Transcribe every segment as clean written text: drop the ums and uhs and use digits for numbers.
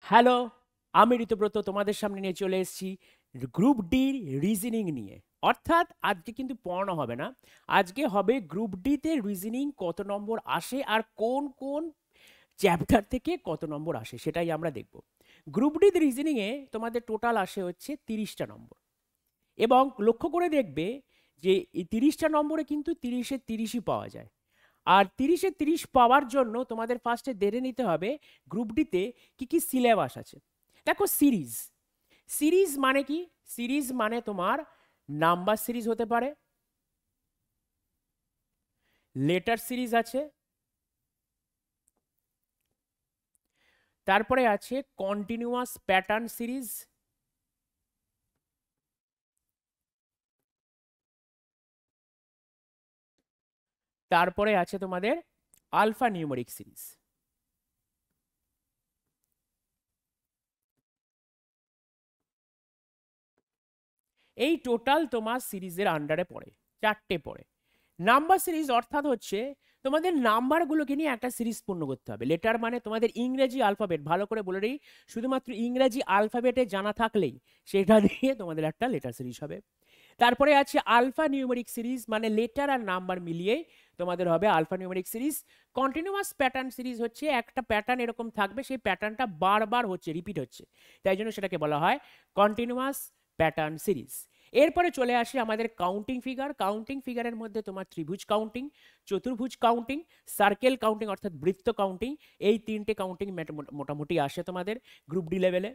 Hello, আমি ঋতব্রত তোমাদের সামনে নিয়ে চলে এসেছি গ্রুপ ডির রিজনিং নিয়ে। অর্থাৎ আজকে কিন্তু পড়ানো হবে না, আজকে হবে গ্রুপ ডিতে রিজনিং কত নম্বর আসে আর কোন কোন চ্যাপ্টার থেকে কত নম্বর আসে সেটাই আমরা দেখব। গ্রুপ ডি রিজনিংয়ে তোমাদের টোটাল আসে হচ্ছে 30টা নম্বর, এবং লক্ষ্য করে দেখবে যে এই 30টা নম্বরে কিন্তু 30-এ 30ই পাওয়া যায়। আর 30-এ 30 পাওয়ার জন্য তোমাদের ফার্স্টে দেখে নিতে হবে গ্রুপ ডিতে কি কি সিলেবাস আছে। দেখো, সিরিজ সিরিজ মানে কি? সিরিজ মানে তোমার নাম্বার সিরিজ হতে পারে, লেটার সিরিজ আছে, তারপরে আছে কন্টিনিউয়াস প্যাটার্ন সিরিজ, তারপরে আছে তোমাদের আলফা নিউমেরিক সিরিজ। এই টোটাল তোমার সিরিজের আন্ডারে পড়ে, চারটে পড়ে। নাম্বার সিরিজ অর্থাৎ হচ্ছে তোমাদের নাম্বারগুলোকে নিয়ে একটা সিরিজ পূর্ণ করতে হবে। লেটার মানে তোমাদের ইংরেজি আলফাবেট, ভালো করে বলে দিই, শুধুমাত্র ইংরেজি আলফাবেটে জানা থাকলেই সেটা দিয়ে তোমাদের একটা লেটার সিরিজ হবে। তারপরে আছে আলফা নিউমেরিক সিরিজ, মানে লেটার আর নাম্বার মিলিয়ে তোমাদের হবে alphanumeric series. Continuous pattern series হচ্ছে একটা প্যাটার্ন এরকম থাকবে, সেই প্যাটার্নটা বারবার হচ্ছে, রিপিট হচ্ছে, তাই জন্য সেটাকে বলা হয় কন্টিনিউয়াস প্যাটার্ন সিরিজ। এরপরে চলে আসে আমাদের কাউন্টিং ফিগার। কাউন্টিং ফিগারের মধ্যে তোমার ত্রিভুজ কাউন্টিং, চতুর্ভুজ কাউন্টিং, সার্কেল কাউন্টিং অর্থাৎ বৃত্ত কাউন্টিং, এই তিনটে কাউন্টিং মোটামুটি আসে তোমাদের গ্রুপ ডি লেভেলে।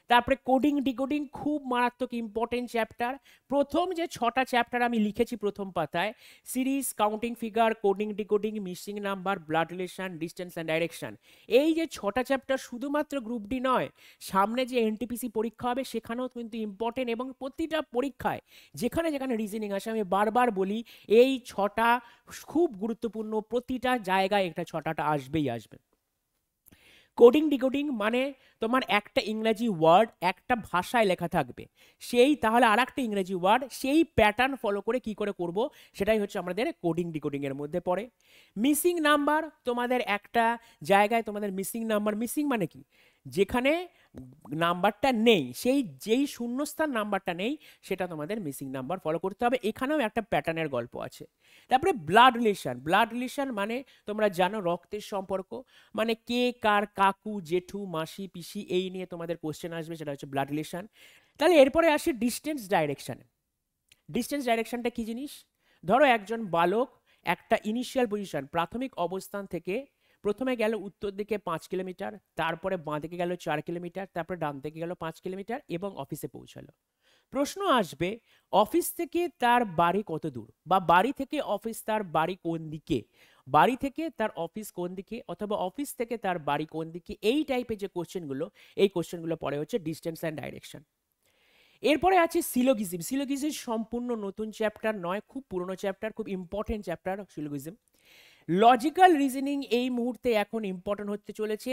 তারপরে কোডিং ডিকোডিং, খুব মারাত্মক ইম্পর্টেন্ট চ্যাপ্টার। প্রথম যে 6টা চ্যাপ্টার আমি লিখেছি প্রথম পাতায়, series, counting figure, coding decoding, missing number, blood relation, distance and direction, এই যে 6টা চ্যাপ্টার শুধুমাত্র গ্রুপ ডি নয়, সামনে যে এনটিপিসি পরীক্ষা হবে সেখানেও কিন্তু ইম্পর্টেন্ট। এবং প্রতিটা পরীক্ষায় যেখানে যেখানে রিজনিং আসে, আমি বারবার বলি এই 6টা খুব গুরুত্বপূর্ণ, প্রতিটা জায়গায় একটা 6টা আসবেই আসবে। কোডিং ডিকোডিং মানে তোমার একটা ইংরেজি ওয়ার্ড একটা ভাষায় লেখা থাকবে, সেই তাহলে আর একটা ইংরেজি ওয়ার্ড সেই প্যাটার্ন ফলো করে কি করে করব, সেটাই হচ্ছে আমাদের কোডিং ডিকোডিং এর মধ্যে পড়ে। মিসিং নাম্বার, তোমাদের একটা জায়গায় তোমাদের মিসিং নাম্বার, মিসিং মানে কি? যেখানে নাম্বারটা নেই, সেই যেই শূন্যস্থান নাম্বারটা নেই সেটা তোমাদের মিসিং নাম্বার ফলো করতে হবে। এখানেও একটা প্যাটার্নের গল্প আছে। তারপরে ব্লাড রিলেশন, ব্লাড রিলেশন মানে তোমরা জানো রক্তের সম্পর্ক, মানে কে কার কাকু জেঠু মাসি পিসি, এই নিয়ে তোমাদের কোশ্চেন আসবে, সেটা হচ্ছে ব্লাড রিলেশন। তাহলে এরপরে আসে ডিস্টেন্স ডাইরেকশনে। ডিস্টেন্স ডাইরেকশনটা কি জিনিস? ধরো একজন বালক একটা ইনিশিয়াল পজিশন, প্রাথমিক অবস্থান থেকে প্রথমে গেল উত্তর দিকে 5 কিলোমিটার, তারপরে বাঁ দিকে গেল 4 কিলোমিটার, তারপরে ডান দিকে গেল 5 কিলোমিটার এবং অফিসে পৌঁছালো। প্রশ্ন আসবে অফিস থেকে তার বাড়ি কত দূর, বা বাড়ি থেকে অফিস তার বাড়ি কোন দিকে, বাড়ি থেকে তার অফিস কোন দিকে, অথবা অফিস থেকে তার বাড়ি কোন দিকে, এই টাইপের যে কোশ্চেনগুলো, এই কোশ্চেনগুলো পড়ে হচ্ছে ডিস্টেন্স অ্যান্ড ডাইরেকশন। এরপরে আছে সিলোগিজম। সিলোগিজম সম্পূর্ণ নতুন চ্যাপ্টার নয়, খুব পুরনো চ্যাপ্টার, খুব ইম্পর্টেন্ট চ্যাপ্টার সিলোগিজম। লজিক্যাল রিজনিং এই মুহূর্তে এখন ইম্পর্টেন্ট হতে চলেছে।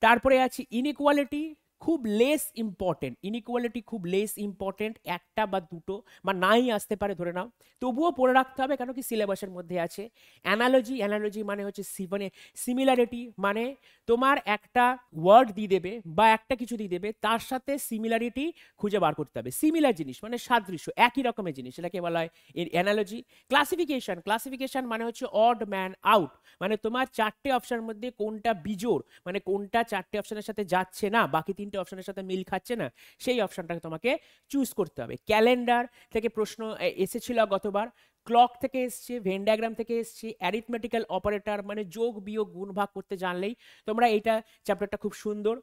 তারপরে আছে ইনইকুয়ালিটি, খুব লেস ইম্পর্টেন্ট, ইনইকুয়ালিটি খুব লেস ইম্পর্টেন্ট, একটা বা দুটো বা নাই আসতে পারে ধরে নাও, তবুও পড়ে রাখতে হবে কেন কি সিলেবাসের মধ্যে আছে। অ্যানালজি, অ্যানালজি মানে হচ্ছে মানে সিমিলারিটি, মানে তোমার একটা ওয়ার্ড দিয়ে দেবে বা একটা কিছু দিয়ে দেবে, তার সাথে সিমিলারিটি খুঁজে বার করতে হবে। সিমিলার জিনিস মানে সাদৃশ্য, একই রকমের জিনিস, এটাকে বলা হয় অ্যানালজি। ক্লাসিফিকেশন, ক্লাসিফিকেশন মানে হচ্ছে অড ম্যান আউট, মানে তোমার 4টে অপশনের মধ্যে কোনটা বিজোড়, মানে কোনটা 4টে অপশনের সাথে যাচ্ছে না, বাকি 3টে অপশনের সাথে মিল খাচ্ছে না, সেই অপশনটাকে তোমাকে চুজ করতে হবে। ক্যালেন্ডার থেকে প্রশ্ন এসেছিল গতবার, ক্লক থেকে এসছে, ভেন ডায়াগ্রাম থেকে এসছে, অ্যারিথমেটিক্যাল অপারেটর মানে যোগ বিয়োগ গুণ ভাগ করতে জানলেই তোমরা এইটা চ্যাপ্টারটা খুব সুন্দর।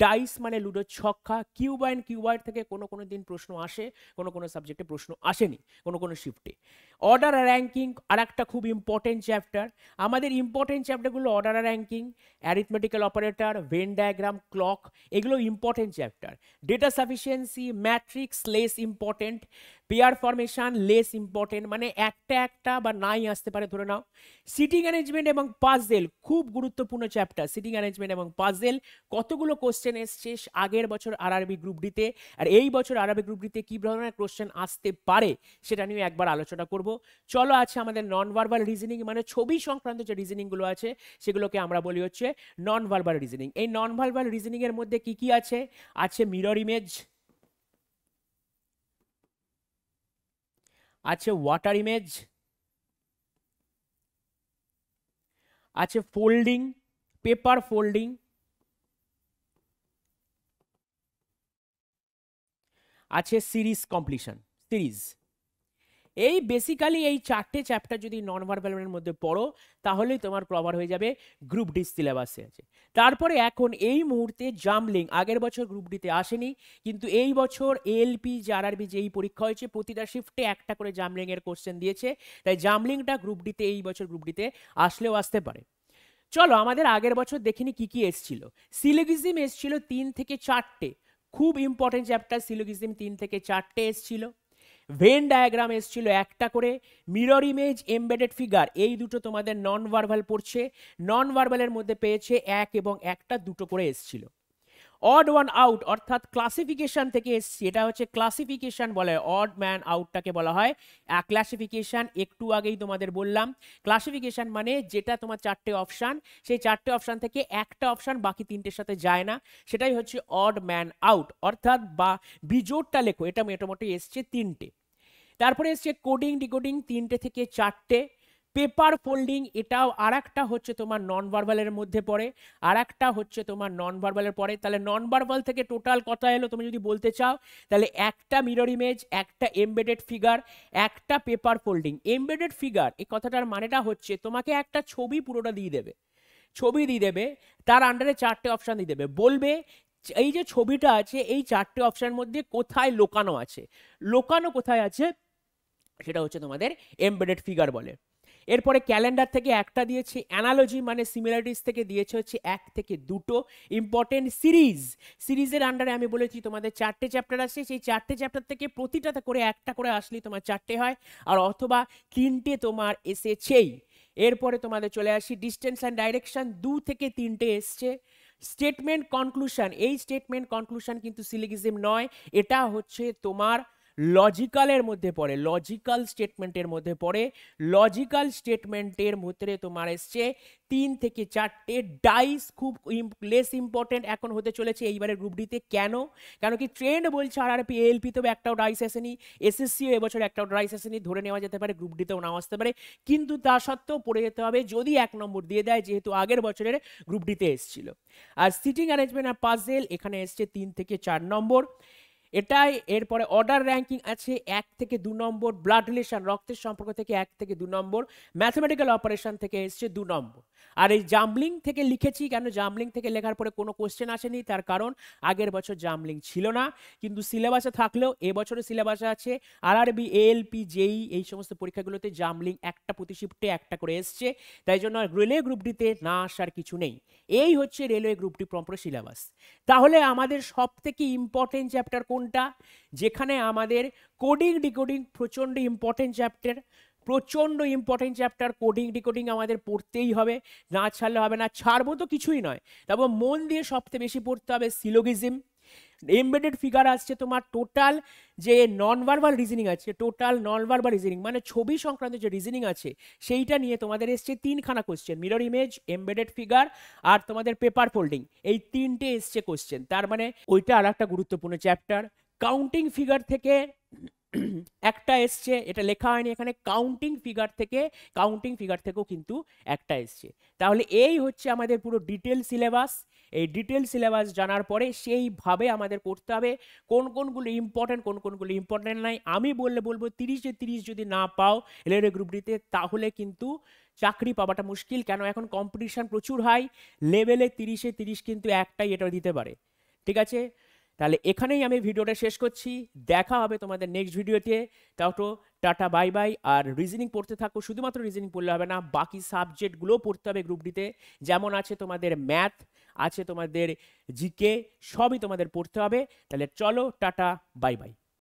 ডাইস মানে লুডো ছক্কা, কিউব অ্যান্ড কিউবাইড থেকে কোনো কোনো দিন প্রশ্ন আসে, কোনো কোনো সাবজেক্টে প্রশ্ন আসেনি, কোনো কোনো শিফটে। অর্ডার আর র্যাঙ্কিং আর একটা খুব ইম্পর্টেন্ট চ্যাপ্টার। আমাদের ইম্পর্টেন্ট চ্যাপ্টারগুলো অর্ডার আর ranking, arithmetical operator, Venn diagram, clock, এগুলো important chapter. Data sufficiency, matrix less important, pair formation less important, মানে একটা একটা বা নাই আসতে পারে ধরে নাও। সিটিং অ্যারেঞ্জমেন্ট এবং পাজেল খুব গুরুত্বপূর্ণ চ্যাপ্টার। সিটিং অ্যারেঞ্জমেন্ট এবং পাজেল কতগুলো কোশ্চেন এসছে আগের বছর আরআরবি গ্রুপ ডিতে, আর এই বছর আরআরবি গ্রুপ ডিতে কি ধরনের কোশ্চেন আসতে পারে সেটা নিয়ে একবার আলোচনা করব। চলো, আছে আমাদের নন ভার্বাল রিজনিং, মানে ছবি সংক্রান্ত যে রিজনিং গুলো আছে সেগুলোকে আমরা বলি হচ্ছে নন ভার্বাল রিজনিং। এই নন ভার্বাল রিজনিং এর মধ্যে কি কি আছে? আছে মিরর ইমেজ, আছে ওয়াটার ইমেজ, আছে ফোল্ডিং, পেপার ফোল্ডিং, আছে সিরিজ কমপ্লিশন, সিরিজ। এই বেসিক্যালি এই চারটে চ্যাপ্টার যদি নন ভার্বালের মধ্যে পড়ো তাহলেই তোমার কভার হয়ে যাবে গ্রুপ ডি সিলেবাসে আছে। তারপরে এখন এই মুহূর্তে জাম্বলিং আগের বছর গ্রুপ ডিতে আসেনি, কিন্তু এই বছর এএলপি আরআরবি যেই পরীক্ষা হয়েছে প্রতিটা শিফটে একটা করে জাম্বলিং এর কোশ্চেন দিয়েছে, তাই জাম্বলিংটা গ্রুপ ডিতে এই বছর গ্রুপ ডিতে আসলেও আসতে পারে। চলো আমাদের আগের বছর দেখিনি কি কি এসছিল। সিলোগিজম এসছিল 3 থেকে 4টে, খুব ইম্পর্টেন্ট চ্যাপ্টার। সিলোগিজম 3 থেকে 4টে এসছিল। ভেন ডায়াগ্রাম এসছিল একটা করে। মিরর ইমেজ, এমবেডেড ফিগার, এই দুটো তোমাদের নন ভার্বাল পড়ছে। নন ভার্বালের মধ্যে পেয়েছে 1 এবং 1টা 2টো করে এসছিল। অড ওয়ান আউট অর্থাৎ ক্লাসিফিকেশন থেকে এসছে, এটা হচ্ছে ক্লাসিফিকেশন বলে, অড ম্যান আউটটাকে বলা হয় ক্লাসিফিকেশন। একটু আগেই তোমাদের বললাম ক্লাসিফিকেশন মানে যেটা তোমার 4টে অপশান, সেই 4টে অপশান থেকে একটা অপশান বাকি 3টের সাথে যায় না, সেটাই হচ্ছে অড ম্যান আউট। অর্থাৎ বা বিজোড়টা লেখো, এটা মোটামুটি এসছে 3টে। তারপরে এসছে কোডিং ডিকোডিং 3টে থেকে 4টে। পেপার ফোল্ডিং, এটাও আর একটা হচ্ছে তোমার নন ভার্বালের মধ্যে পড়ে, আর একটা হচ্ছে তোমার নন ভার্বালের পড়ে। তাহলে নন ভার্বাল থেকে টোটাল কথা এলো তুমি যদি বলতে চাও, তাহলে একটা মিরর ইমেজ, একটা এমবেডেড ফিগার, একটা পেপার ফোল্ডিং। এমবেডেড ফিগার এই কথাটার মানেটা হচ্ছে তোমাকে একটা ছবি পুরোটা দিয়ে দেবে, ছবি দিয়ে দেবে, তার আন্ডারে 4টে অপশান দিয়ে দেবে, বলবে এই যে ছবিটা আছে এই 4টে অপশানের মধ্যে কোথায় লোকানো আছে, লোকানো কোথায় আছে সেটা হচ্ছে তোমাদের এমবেডেড ফিগার বলে। এরপরে ক্যালেন্ডার থেকে একটা দিয়েছে, অ্যানালজি মানে সিমিলারিটিস থেকে দিয়েছে হচ্ছে 1 থেকে 2টো। ইম্পর্টেন্ট সিরিজ, সিরিজের আন্ডারে আমি বলেছি তোমাদের 4টে চ্যাপ্টার আছে, সেই 4টে চ্যাপ্টার থেকে প্রতিটাতে করে একটা করে আসলেই তোমার 4টে হয়, আর অথবা 3টে তোমার এসেছেই। এরপরে তোমাদের চলে আসি ডিস্টেন্স অ্যান্ড ডাইরেকশন, 2 থেকে 3টে এসছে। স্টেটমেন্ট কনক্লুশন, এই স্টেটমেন্ট কনক্লুশন কিন্তু সিলোজিজম নয়, এটা হচ্ছে তোমার লজিক্যালের মধ্যে পড়ে, লজিক্যাল স্টেটমেন্টের মধ্যে পড়ে। লজিক্যাল স্টেটমেন্টের মধ্যে তোমার এসছে 3 থেকে 4টে। ডাইস খুব লেস ইম্পর্টেন্ট এখন হতে চলেছে এইবারের গ্রুপ ডিতে। কেন? কারণ কি ট্রেন্ড বলছে আরআরপি এএলপি তো একটাও ডাইস আসেনি, এসএসসিও এবছর একটাও ডাইস আসেনি, ধরে নেওয়া যেতে পারে গ্রুপ ডিতেও নাও আসতে পারে, কিন্তু তা সত্ত্বেও পড়ে যেতে হবে যদি 1 নম্বর দিয়ে দেয়, যেহেতু আগের বছরের গ্রুপ ডিতে এসেছিল। আর সিটিং অ্যারেঞ্জমেন্ট আর পাজেল এখানে এসছে 3 থেকে 4 নম্বর এটাই। এরপরে অর্ডার র্যাঙ্কিং আছে 1 থেকে 2 নম্বর, ব্লাড রিলেশন রক্তের সম্পর্ক থেকে 1 থেকে 2 নম্বর, ম্যাথমেটিক্যাল অপারেশন থেকে এসছে 2 নম্বর। আর এই জাম্বলিং থেকে লিখেছি কেন, জাম্বলিং থেকে লেখার পরে কোনো কোশ্চেন আসেনি, তার কারণ আগের বছর জাম্বলিং ছিল না, কিন্তু সিলেবাসে থাকলেও এবছরের সিলেবাসে আছে। আরআরবি এএলপি জেই এই সমস্ত পরীক্ষাগুলোতে জাম্বলিং একটা প্রতি শিফটে একটা করে এসছে, তাই জন্য রেলওয়ে গ্রুপ ডিতে না আসার কিছু নেই। এই হচ্ছে রেলওয়ে গ্রুপ ডি প্রম্পর সিলেবাস। তাহলে আমাদের সব থেকে ইম্পর্টেন্ট চ্যাপ্টার কোনটা? যেখানে আমাদের কোডিং ডিকোডিং প্রচণ্ড ইম্পর্টেন্ট চ্যাপ্টার, প্রচণ্ড ইম্পর্টেন্ট চ্যাপ্টার। কোডিং ডিকোডিং আমাদের পড়তেই হবে, না ছাড়লে হবে না। ছাড়বো তো কিছুই নয়, তারপর মন দিয়ে সবচেয়ে বেশি পড়তে হবে সিলোগিজম। এমবেডেড ফিগার আসছে তোমার। টোটাল যে নন ভার্বাল রিজনিং আছে, টোটাল নন ভার্বাল রিজনিং মানে ছবি সংক্রান্ত যে রিজনিং আছে সেইটা নিয়ে তোমাদের এসছে 3খানা question, mirror image, embedded figure আর তোমাদের পেপার ফোল্ডিং, এই 3টে এসছে কোশ্চেন। তার মানে ওইটা আর একটা গুরুত্বপূর্ণ চ্যাপ্টার। কাউন্টিং ফিগার থেকে একটা এসছে, এটা লেখা হয়নি এখানে, কাউন্টিং ফিগার থেকেও কিন্তু একটা এসছে। তাহলে এই হচ্ছে আমাদের পুরো ডিটেল সিলেবাস। এই ডিটেল সিলেবাস জানার পরে সেইভাবে আমাদের করতে হবে কোন কোনগুলো ইম্পর্টেন্ট, কোন কোনগুলো ইম্পর্টেন্ট নাই। আমি বলবো 30-এ 30 যদি না পাও রেলওয়ে গ্রুপ ডিতে তাহলে কিন্তু চাকরি পাওয়াটা মুশকিল। কেন? এখন কম্পিটিশন প্রচুর হাই লেভেলে, 30-এ 30 কিন্তু একটাই এটা দিতে পারে। ঠিক আছে, তাহলে এখানেই আমি ভিডিওটা শেষ করছি, দেখা হবে তোমাদের নেক্সট ভিডিওতে। তাও তো টাটা বাই বাই। আর রিজনিং পড়তে থাকো, শুধুমাত্র রিজনিং পড়লে হবে না, বাকি সাবজেক্টগুলোও পড়তে হবে গ্রুপ ডিতে। যেমন আছে তোমাদের ম্যাথ, আছে তোমাদের জিকে, সবই তোমাদের পড়তে হবে। তাহলে চলো টাটা বাই বাই।